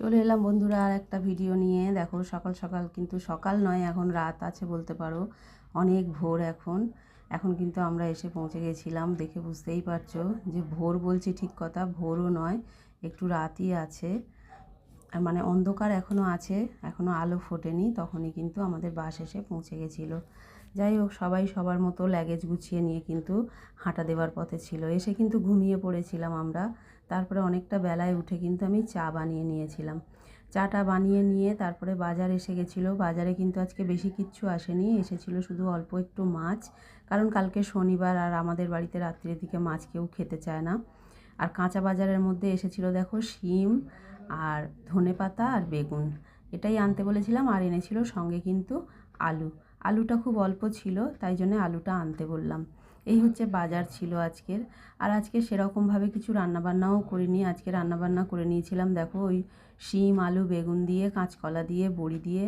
চলে এলাম বন্ধুরা আর একটা ভিডিও নিয়ে। দেখো সকাল সকাল, কিন্তু সকাল নয়, এখন রাত আছে বলতে পারো, অনেক ভোর এখন। এখন কিন্তু আমরা এসে পৌঁছে গেছিলাম, দেখে বুঝতেই পারছো যে ভোর বলছি ঠিক কথা, ভোরও নয়, একটু রাতই আছে। আর মানে অন্ধকার এখনও আছে, এখনও আলো ফোটেনি, তখনই কিন্তু আমাদের বাস এসে পৌঁছে গেছিলো। যাই হোক, সবাই সবার মতো লাগেজ গুছিয়ে নিয়ে কিন্তু হাঁটা দেওয়ার পথে ছিল। এসে কিন্তু ঘুমিয়ে পড়েছিলাম আমরা। তারপরে অনেকটা বেলায় উঠে কিন্তু আমি চা বানিয়ে নিয়েছিলাম। চাটা বানিয়ে নিয়ে তারপরে বাজার এসে গেছিলো। বাজারে কিন্তু আজকে বেশি কিচ্ছু আসেনি, এসেছিলো শুধু অল্প একটু মাছ, কারণ কালকে শনিবার আর আমাদের বাড়িতে রাত্রির দিকে মাছ কেউ খেতে চায় না। আর কাঁচা বাজারের মধ্যে এসেছিলো দেখো শিম আর ধনেপাতা আর বেগুন, এটাই আনতে বলেছিলাম। আর এনেছিল সঙ্গে কিন্তু আলু। আলুটা খুব অল্প ছিল, তাই জন্য আলুটা আনতে বললাম। এই হচ্ছে বাজার ছিল আজকের। আর আজকে সেরকমভাবে কিছু রান্নাবান্নাও করিনি। আজকে রান্নাবান্না করে নিয়েছিলাম দেখো ওই শিম আলু বেগুন দিয়ে, কাঁচকলা দিয়ে, বড়ি দিয়ে,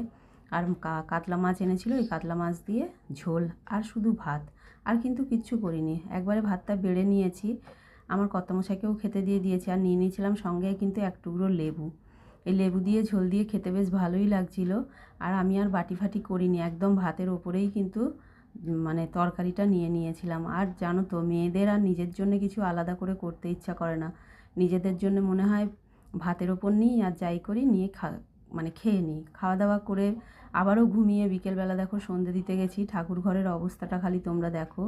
আর কাতলা মাছ এনেছিল, ওই কাতলা মাছ দিয়ে ঝোল, আর শুধু ভাত। আর কিন্তু কিচ্ছু করিনি, একবারে ভাতটা বেড়ে নিয়েছি, আমার কর্তামশাইকেও খেতে দিয়ে দিয়েছি। আর নিয়ে নিয়েছিলাম সঙ্গে কিন্তু এক টুকরো লেবু। এই লেবু দিয়ে ঝোল দিয়ে খেতে বেশ ভালোই লাগছিলো। আর আমি আর বাটি ফাটি করিনি, একদম ভাতের ওপরেই কিন্তু মানে তরকারিটা নিয়ে নিয়েছিলাম। আর জানো তো, মেয়েদের আর নিজের জন্য কিছু আলাদা করে করতে ইচ্ছা করে না, নিজেদের জন্য মনে হয় ভাতের ওপর নিই আর যাই করি নিয়ে মানে খেয়ে নিই। খাওয়া দাওয়া করে আবারও ঘুমিয়ে বিকেলবেলা দেখো সন্ধে দিতে গেছি। ঠাকুর ঘরের অবস্থাটা খালি তোমরা দেখো।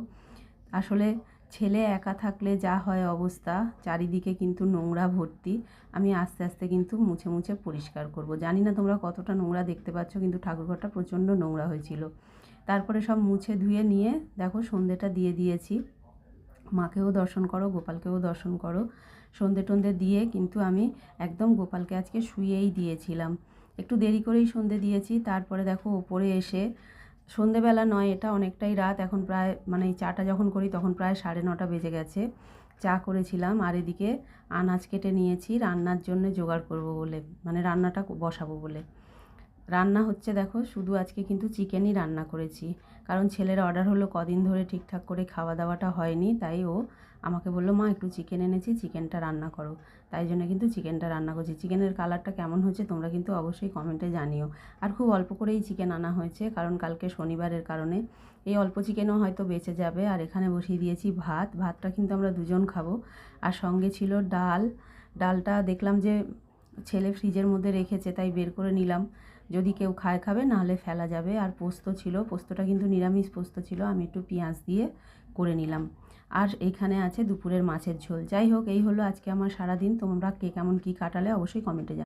আসলে ছেলে একা থাকলে যা হয় অবস্থা, চারিদিকে কিন্তু নোংরা ভর্তি। আমি আস্তে আস্তে কিন্তু মুছে মুছে পরিষ্কার করব। জানি না তোমরা কতটা নোংরা দেখতে পাচ্ছ, কিন্তু ঠাকুরঘরটা প্রচণ্ড নোংরা হয়েছিল। তারপরে সব মুছে ধুয়ে নিয়ে দেখো সন্ধেটা দিয়ে দিয়েছি। মাকেও দর্শন করো, গোপালকেও দর্শন করো। সন্ধে টন্ধে দিয়ে কিন্তু আমি একদম গোপালকে আজকে শুয়েই দিয়েছিলাম, একটু দেরি করেই সন্ধে দিয়েছি। তারপরে দেখো ওপরে এসে, সন্ধেবেলা নয়, এটা অনেকটাই রাত এখন, প্রায় মানে এই চাটা যখন করি তখন প্রায় 9:30 বেজে গেছে। চা করেছিলাম আর এদিকে আনাজ কেটে নিয়েছি রান্নার জন্য জোগাড় করব বলে, মানে রান্নাটা বসাবো বলে। রান্না হচ্ছে দেখো, শুধু আজকে কিন্তু চিকেনই রান্না করেছি, কারণ ছেলের অর্ডার হলো, কদিন ধরে ঠিকঠাক করে খাওয়া দাওয়াটা হয়নি, তাই ও আমাকে বললো মা একটু চিকেন এনেছি, চিকেনটা রান্না করো। তাই জন্য কিন্তু চিকেনটা রান্না করছি। চিকেনের কালারটা কেমন হয়েছে তোমরা কিন্তু অবশ্যই কমেন্টে জানিও। আর খুব অল্প করেই চিকেন আনা হয়েছে, কারণ কালকে শনিবারের কারণে এই অল্প চিকেনও হয়তো বেঁচে যাবে। আর এখানে বসিয়ে দিয়েছি ভাত, ভাতটা কিন্তু আমরা দুজন খাবো। আর সঙ্গে ছিল ডাল। ডালটা দেখলাম যে ছেলে ফ্রিজের মধ্যে রেখেছে, তাই বের করে নিলাম, যদি কেউ খায় খাবে, নাহলে ফেলা যাবে। আর পোস্ত ছিল, পোস্তটা কিন্তু নিরামিষ পোস্ত ছিল, আমি একটু পেঁয়াজ দিয়ে করে নিলাম। আর এইখানে আছে দুপুরের মাছের ঝোল। যাই হোক, এই হলো আজকে আমার সারাদিন। তোমরা কে কেমন কী কাটালে অবশ্যই কমেন্টে জানাও।